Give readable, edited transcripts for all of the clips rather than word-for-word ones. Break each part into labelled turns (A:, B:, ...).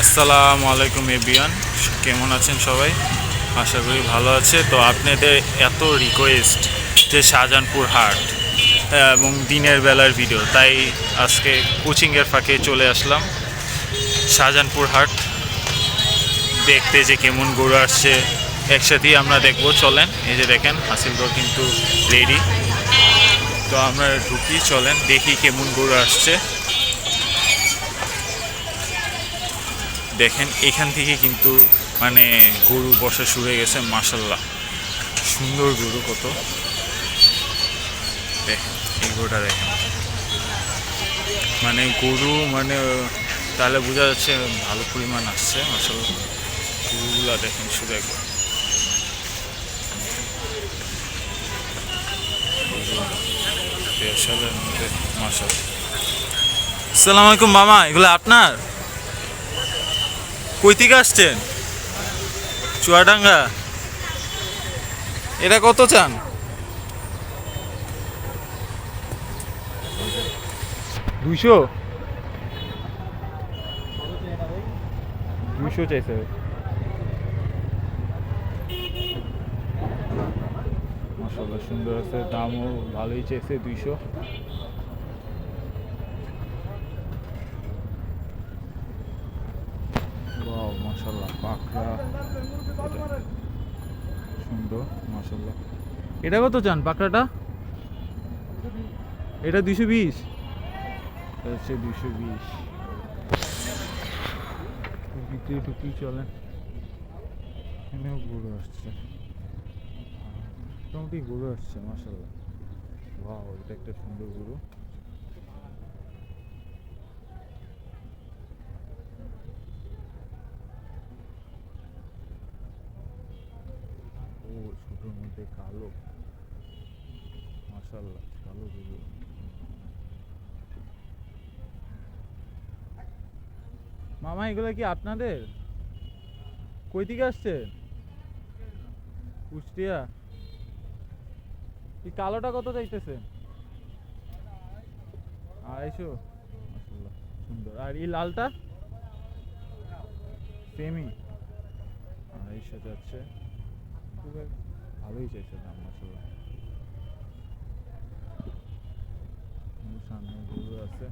A: আসসালামু আলাইকুম এভরিওয়ান, কেমন আছেন সবাই? আশা করি ভালো আছে। তো আপনাদের এত রিকোয়েস্ট যে শাহজাহানপুর হাট এবং দিনের বেলার ভিডিও, তাই আজকে কোচিংয়ের ফাঁকে চলে আসলাম শাহজাহানপুর হাট দেখতে যে কেমন গরু আসছে। একসাথেই আমরা দেখবো, চলেন। এই যে দেখেন হাসিলগড় কিন্তু রেডি, তো আমরা ঢুকি, চলেন দেখি কেমন গরু আসছে। দেখেন এখান থেকে কিন্তু মানে গরু বসা শুরু হয়ে গেছে। মাশাল্লাহ, সুন্দর গরু কত। দেখেন এই গরুটা, দেখেন মানে গরু মানে তাহলে বোঝা যাচ্ছে ভালো পরিমাণ আসছে। মাশাল্লাহ গরুগুলা দেখেন শুধু একবার। সালের মধ্যে মাশাল্লাহ। আসসালামু আলাইকুম মামা, এগুলো আপনার? কই থেকে আসছেন? চুয়াডাঙ্গা। এটা কত চান? 200 চাইছে। মাশাআল্লাহ সুন্দর আছে, দামও ভালোই চাইছে 200। ওয়াও মাশাআল্লাহ, পাকড়া সুন্দর মাশাআল্লাহ। এটা কত চান পাকড়াটা? এটা 220 হচ্ছে, 220। ভিতরে ঢুকি, চলেন। এখানেও গরু আসছে, মোটামুটি গরু আসছে মাশাআল্লাহ। ওয়াও, এটা একটা সুন্দর গরু। ও ছোটোর মধ্যে কালো, মাশাআল্লাহ কালো গরু। মামা এগুলো কি আপনাদের? কই থেকে আসছে? কুষ্টিয়া। এই কালোটা কত চাইতেছে? 250। মাশাআল্লাহ সুন্দর। আর এই লালটা? সেমি 250 যাচ্ছে, ভালোই চাইছে দাম মাশাআল্লাহ। সামনে গরু আছে,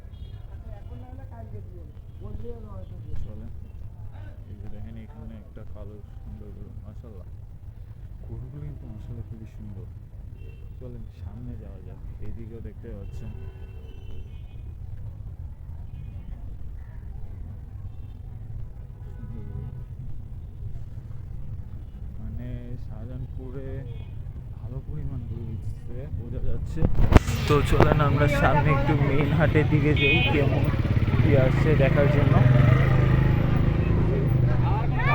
A: চলেন। এই যে দেখেন এখানে একটা কালো সুন্দর গরু মাশাআল্লাহ। গরুগুলো কিন্তু মাশাআল্লাহ খুবই সুন্দর। চলেন সামনে যাওয়া যাক, এইদিকেও দেখতে পাচ্ছেন। মানে শাহজাহানপুরে ভালো পরিমাণ গরু দিচ্ছে বোঝা যাচ্ছে। তো চলেন আমরা সামনে একটু মেইন হাটের দিকে যাই, কেমন কি আসছে দেখার জন্য।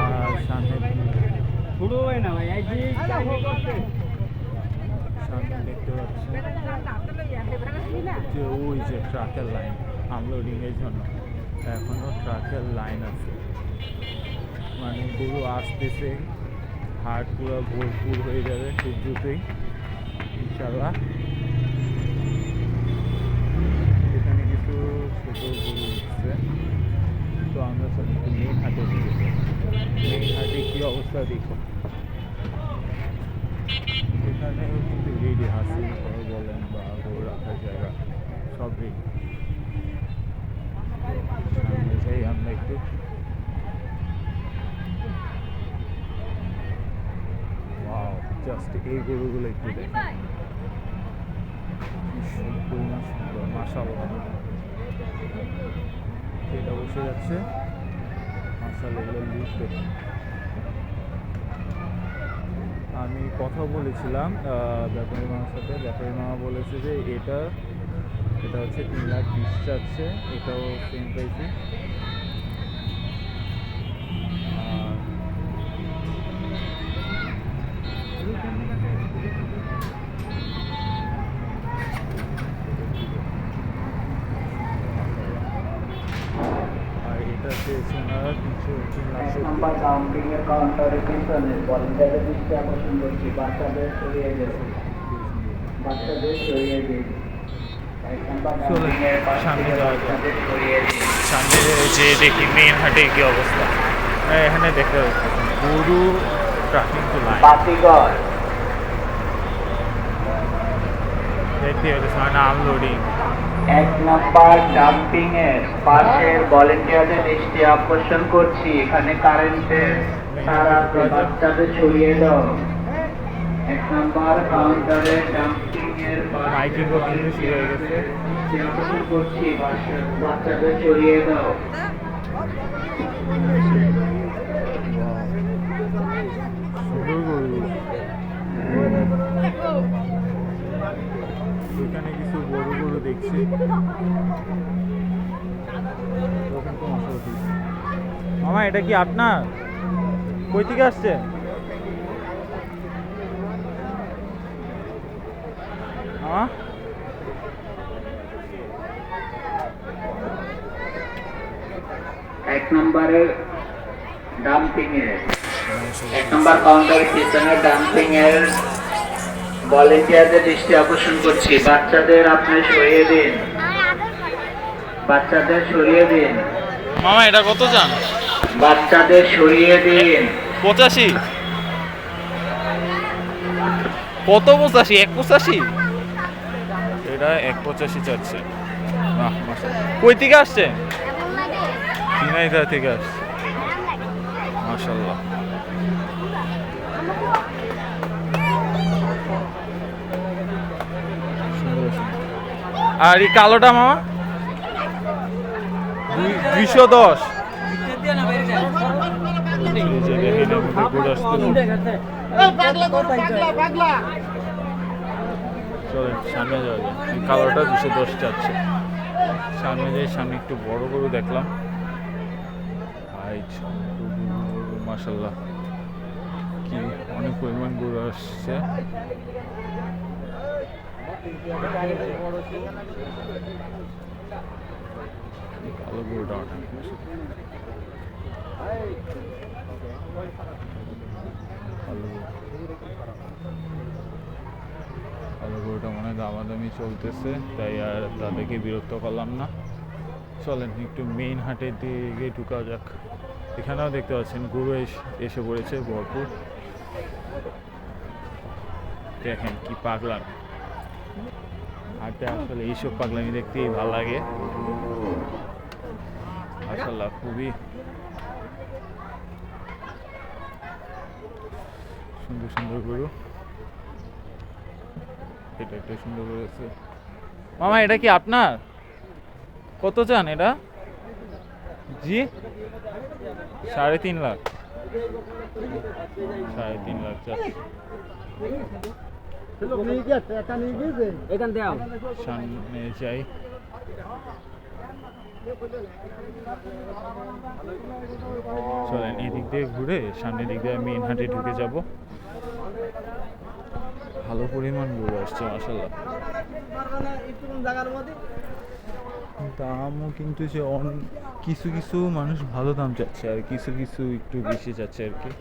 A: আর সামনে সামনে দেখতে পাচ্ছি যে ওই যে ট্রাকের লাইন আনলোডিংয়ের জন্য, এখনো ট্রাকের লাইন আছে। মানে গরু আসতেছে, হাট পুরো ভরপুর হয়ে যাবে খুব দ্রুতই ইনশাল্লাহ। এখানে কিছু ছোট গরু উঠছে, তো আমরা সব একটু মেইন হাটে দিকে, মেইন হাটে কি অবস্থা দেখো। এখানেও কিন্তু রেডি, হাসিল ঘর বলেন বা গরু রাখার জায়গা সব রেডি। সামনে যাই আমরা একটু। ওয়াও, জাস্ট এই গরুগুলো একটু দেখেন, পরিমাণ সুন্দর মাশাআল্লাহ। এটা বসে যাচ্ছে মাশাআল্লাহ, এগুলো লুট দেখুন। আমি কথা বলেছিলাম ব্যাপারী মামার সাথে, ব্যাপারী মামা বলেছে যে এটা হচ্ছে 3,20,000 চাচ্ছে, এটাও সেম প্রাইসে। আর এটা চেয়েছে ওনারা 3,00,000।
B: কাউন্টারের পিছনে বলটাকে দৃষ্টি আকর্ষণ করছি, বাচ্চাদের সরিয়ে গেছে, বাচ্চাদের সরিয়ে দিয়েছে।
A: সামনে যাওয়া যায়। সামনে যে দেখি মেইন হাটে কি অবস্থা। এখানে দেখতে পাচ্ছি গরু ট্রাফিক তো লাইন
B: বাতিগড়
A: দেখতে পাচ্ছি মানে আনলোডিং।
B: 1 নাম্বার ডাম্পিং এর পাশের ভলেন্টিয়ারদের দৃষ্টি আকর্ষণ করছি, এখানে কারেন্টের তার আছে, বাচ্চাদের ছড়িয়ে দাও। 1 নাম্বার কাউন্টারে ডাম্পিং এর
A: মাইকিং করতে শুরু হয়ে গেছে।
B: দৃষ্টি আকর্ষণ করছি, বাচ্চাদের ছড়িয়ে দাও।
A: এখানে কিছু বড় গরু দেখছি। মামা এটা কি আপনার? কই থেকে আসছে? মামা
B: 1 নম্বরের ডাম্পিং এর 1 নম্বর কাউন্টারের পিছনে ডাম্পিং এর ভলেন্টিয়ারদের দৃষ্টি আকর্ষণ করছি, বাচ্চাদের আপনি সরিয়ে দিন, বাচ্চাদের সরিয়ে দিন,
A: মামা এটা কত চান?
B: বাচ্চাদের সরিয়ে দিন।
A: 85। কত 85? 185? এটা 185 চাচ্ছে। বাহ মাশাআল্লাহ। কই থেকে আসছে? ঝিনাইদহ থেকে আসছে। মাশাআল্লাহ। আর এই কালোটা মামা 210। সামনে যাওয়া যায়। কালোটা 210 চাচ্ছে। সামনে যাই, সামনে একটু বড় গরু দেখলাম। মাশাল্লাহ কি অনেক পরিমাণ গরু আসছে। কালো গরুটা অনেক কালো গরুটা মনে দামাদামি চলতেছে, তাই আর তাদেরকে বিরক্ত করলাম না। চলেন একটু মেইন হাটের দিকে ঢুকা যাক। এখানেও দেখতে পাচ্ছেন গরু এসে পড়েছে ভরপুর। দেখেন কি পাগলামি হাটে, আসলে এইসব পাগলামি দেখতেই ভালো লাগে। মাশাআল্লাহ খুবই সুন্দর সুন্দর গরু। এটা একটা সুন্দর গরু আছে। মামা এটা কি আপনার? কত চান এটা? জি 3.5 লাখ। 3.5 লাখ চাচ্ছি। সামনে যাই। চলেন এদিক দিয়ে ঘুরে সামনের দিক দিয়ে মেইন হাটে ঢুকে যাব। ভালো পরিমাণ গরু আসছে মাশাআল্লাহ। দামও কিন্তু যে কিছু কিছু মানুষ ভালো দাম চাচ্ছে, আর কিছু কিছু একটু বেশি চাচ্ছে আর কি।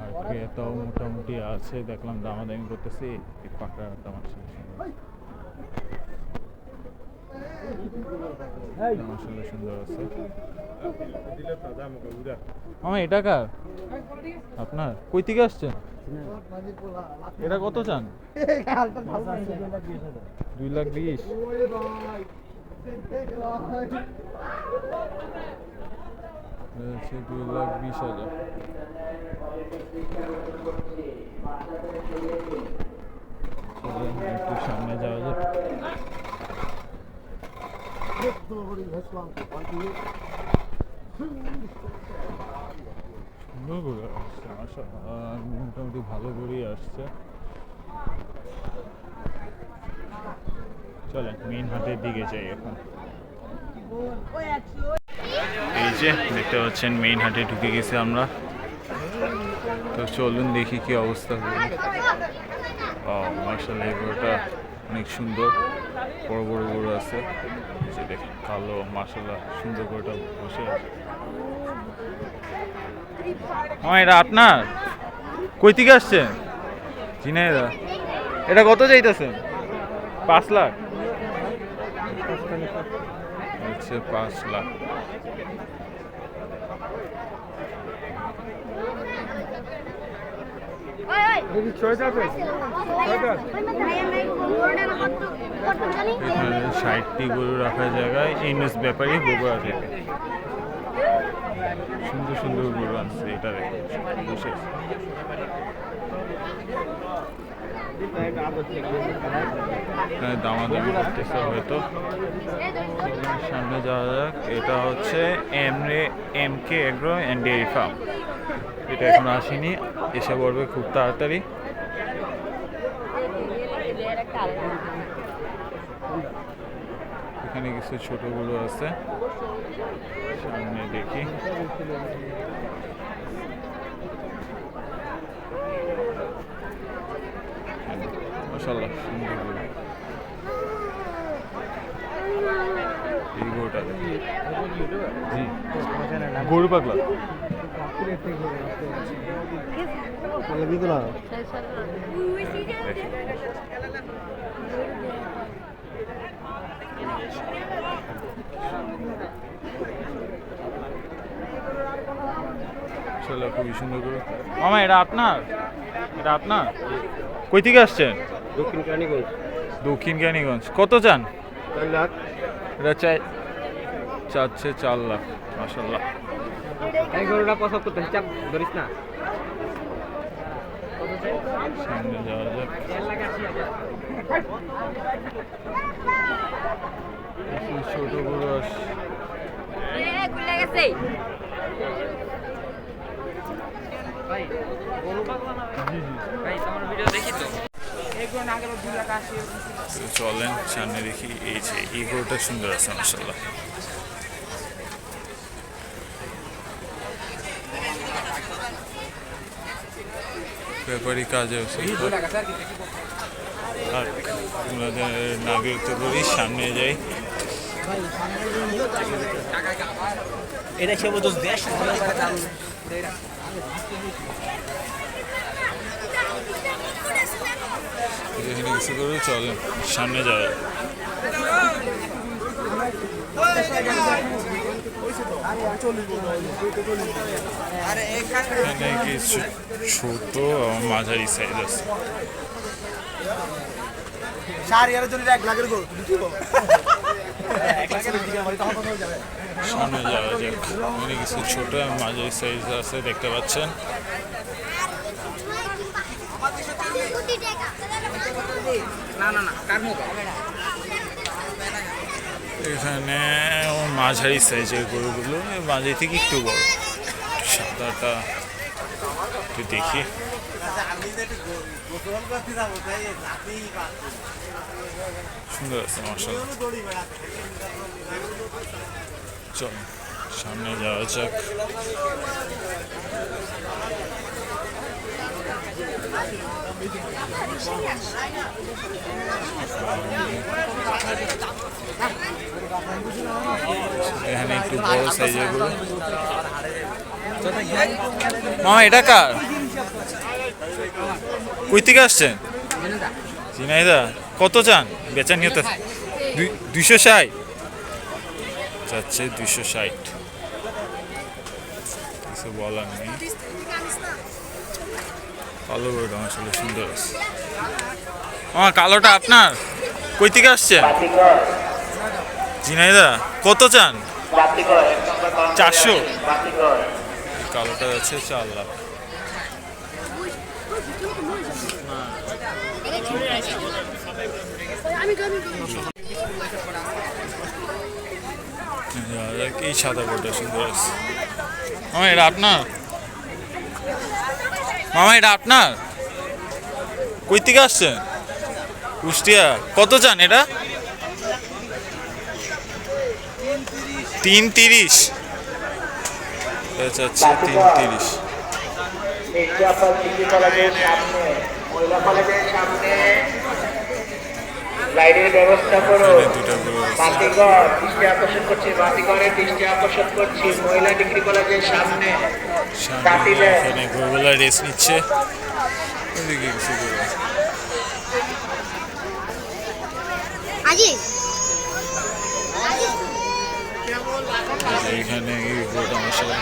A: আর ক্রেতাও মোটামুটি আছে, দেখলাম দামাদামি করতেছি। এই পাকড়াটা মাশাআল্লাহ সুন্দর আছে। মামা এটা কার? আপনার? কই থেকে আসছেন? এটা কত চান? 2,20,000। 2,20,000। একটু সামনে যাওয়া যায়। সুন্দর করে আসছে মোটামুটি ভালো করেই আসছে। চলেন মেইন হাটের দিকে যাই এখন। এই যে দেখতে পাচ্ছেন মেইন হাটে ঢুকে গেছি আমরা। তো চলুন দেখি কি অবস্থা। মাশাআল্লাহ এই গরুটা অনেক সুন্দর, বড় বড় গরু আছে। যে দেখেন কালো, মাশাআল্লাহ সুন্দর গরুটা বসে আছে। এটা আপনার? কই থেকে আসছেন? ঝিনাইদহ। এটা কত চাইতেছেন? 5 লাখ। আচ্ছা 5 লাখ। এখানে 60টি গরু রাখার জায়গায় ইউনুস ব্যাপারী বগুড়া থেকে সুন্দর সুন্দর গরু আনছে। এটা দেখো বসে দামাদামি করতেছে হয়তো। সামনে যাওয়া যাক। এটা হচ্ছে MK agro and dairy farm. এটা এখন আসেনি, এসে পড়বে খুব তাড়াতাড়ি। এখানে কিছু ছোট গরু আছে, সামনে দেখি। মাশাআল্লাহ সুন্দর গরু। এই গরুটা জি গরু পাগলা। খুবই সুন্দর করে। মামা এটা আপনার? এটা আপনার? কই থেকে আসছেন?
C: দক্ষিণ কেরানীগঞ্জ।
A: দক্ষিণ কেরানীগঞ্জ। কত চান?
C: 4 লাখ।
A: এটা চাচ্ছে 4 লাখ। মাশাআল্লাহ।
C: এই গরুটা পছন্দ করতে চাপ ধরিস না।
A: সামনে যাওয়া যাক। ছোট গরু আস।
C: ভাই গরু পাগলা না ভাই? ভাই তোমার ভিডিও দেখি তো।
A: চলেন সামনে দেখি। এই যে এই গরুটা সুন্দর আছে মাশাআল্লাহ। ব্যাপারী কাজে আছে। আর নাগরিকত্ব করি, সামনে যাই।
C: এটা সে বলতো দেশ
A: এখানে কিছু করে চলেন সামনে যাওয়া। এখানে কিছু ছোট মাঝারি সাইজ আছে। সামনে যাওয়া যাক। এখানে কিছু ছোট মাঝারি সাইজ আছে, দেখতে পাচ্ছেন। এখানে মাঝারি সাইজের গরুগুলো, মাঝারি থেকে একটু বড়। সাদাটা একটু দেখি। সুন্দর আছে মাশাআল্লাহ। চল সামনে যাওয়া যাক। এখানে একটু বড় সাইজের গরু। মামা এটা কার? কই থেকে আসছেন? ঝিনাইদহ। কত চান? বেচা নিতে 260 চাচ্ছে। 260। কিছু বলার নেই। কালো গরুটা আসলে সুন্দর আছে। আমার কালোটা আপনার? কই থেকে আসছেন? ঝিনাইদহ। কত চান? 400। কালোটা আছে 4 লাখ। এই সাদা গরুটা সুন্দর আছে। মামা এটা আপনার? মামা এটা আপনার? কই থেকে আসছেন? কুষ্টিয়া। কত চান এটা? 330। আচ্ছা 330।
B: লাইটের ব্যবস্থা করো।
A: এখানে দুটো গরু আছে।
B: বাতিঘর দৃষ্টি আকর্ষণ করছি, বাতিঘরের দৃষ্টি আকর্ষণ করছি মহিলা ডিগ্রি কলেজের সামনে।
A: সামনে
B: বাতিলে
A: এখানে গরুগুলা রেস্ট নিচ্ছে। ওইদিকে কিছু গরু আছে। এইখানে এই গরুটা আমার সাথে।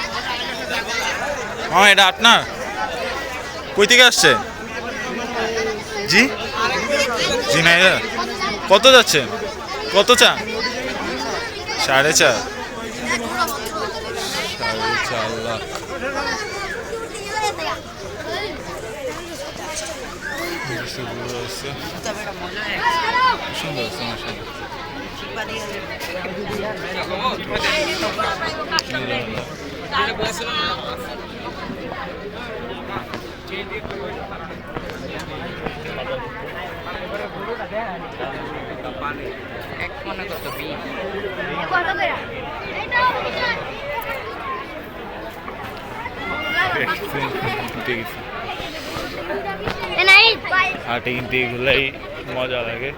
A: এটা আপনার? কই থেকে আসছে? জি জি না, কত যাচ্ছে? কত চান? 4.5 লাখ। কিছু গরু আছে, সুন্দর আছে
C: এক মনে করতো বি
A: হাটে কিন্তু এগুলাই মজা লাগে।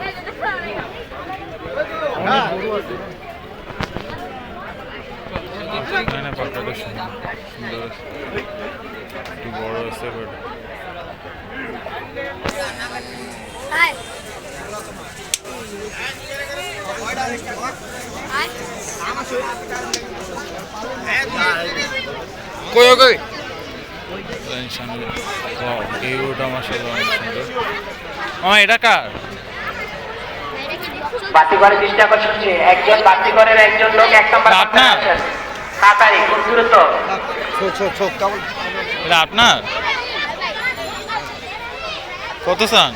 A: এখানে পাতাটা সুন্দর আছে, একটু বড় আছে বাট
C: কই কই
A: এই গরুটা মাশাআল্লাহ অনেক সুন্দর। এটা কার?
B: বাতিঘরের দৃষ্টি আকর্ষণ করছি, একজন বাতিঘরের একজন লোক 1 নম্বর
A: আপনার?
B: আছেন। তাড়াতাড়ি খুব দ্রুত।
A: এটা আপনার? কত চান?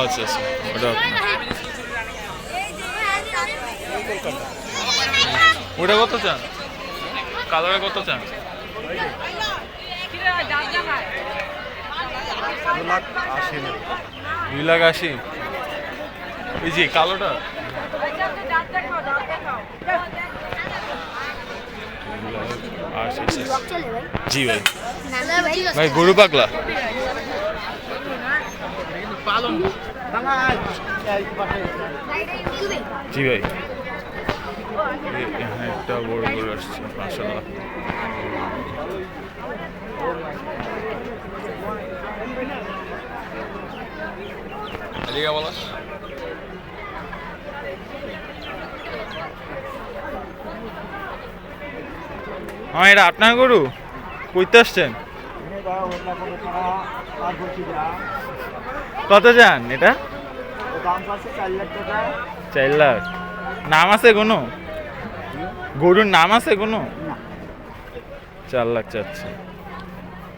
A: আচ্ছা আচ্ছা, ওটা আপনার। ওটা কত চান? কালোরে কত চান? 2,80,000। এই যে কালোটা জি ভাই। ভাই গরু পাগলা জি ভাই। এখানে একটা বড় গরু আসছে মাশাআল্লাহ। এদিকে বলো। এটা আপনার গরু? কইতে আসছেন? কত যান এটা? 4 লাখ। নাম আছে কোনো? গরুর নাম আছে কোনো? 4 লাখ চাচ্ছে।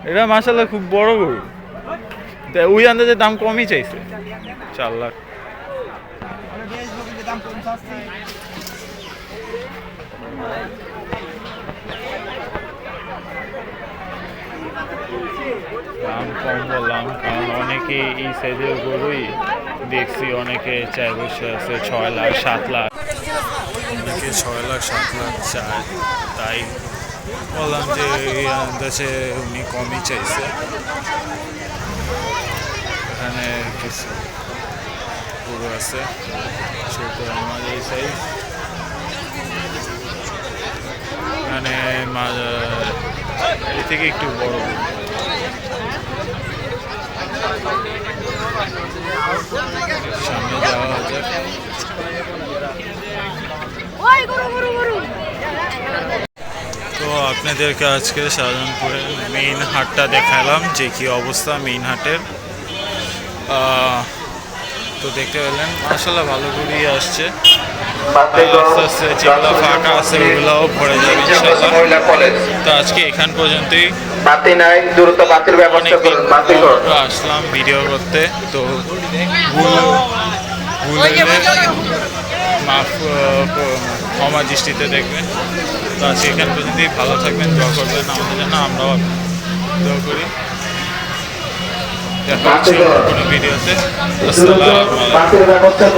A: এটা মাশাআল্লাহ খুব বড় গরু, ওই আন্দাজে দাম কমই চাইছে, 4 লাখ। দাম কম বললাম কারণ অনেকে এই সাইজের গরুই দেখছি, অনেকে চায় বসে আছে 6 লাখ 7 লাখ, অনেকে 6 লাখ 7 লাখ চায়। তাই বললাম যে এই আন্দাজে উনি কমই চাইছে। এখানে কিছু গরু আছে ছোট মাঝারি সাইজ, এখানে এর থেকে একটু বড় গরু। সামনে যাওয়া যাক। তো আপনাদেরকে আজকে শাহজাহানপুরের মেইন হাটটা দেখালাম, যে কি অবস্থা মেইন হাটের। তো দেখতে পেলেন মাশাআল্লাহ ভালো করেই আসছে। আস্তে আস্তে যেগুলো ফাঁকা আছে ওগুলোও ভরে যাবে ইনশাআল্লাহ। তো আজকে এখান পর্যন্তই। অনেকদিন আসলাম ভিডিও করতে, তো মাফ ক্ষমা দৃষ্টিতে দেখবেন। তো আজকে এখান পর্যন্তই। ভালো থাকবেন, দোয়া করবেন আমাদের জন্য, আমরাও দোয়া করি। দেখা হচ্ছে কোনো ভিডিওতে। আসসালামু আলাইকুম।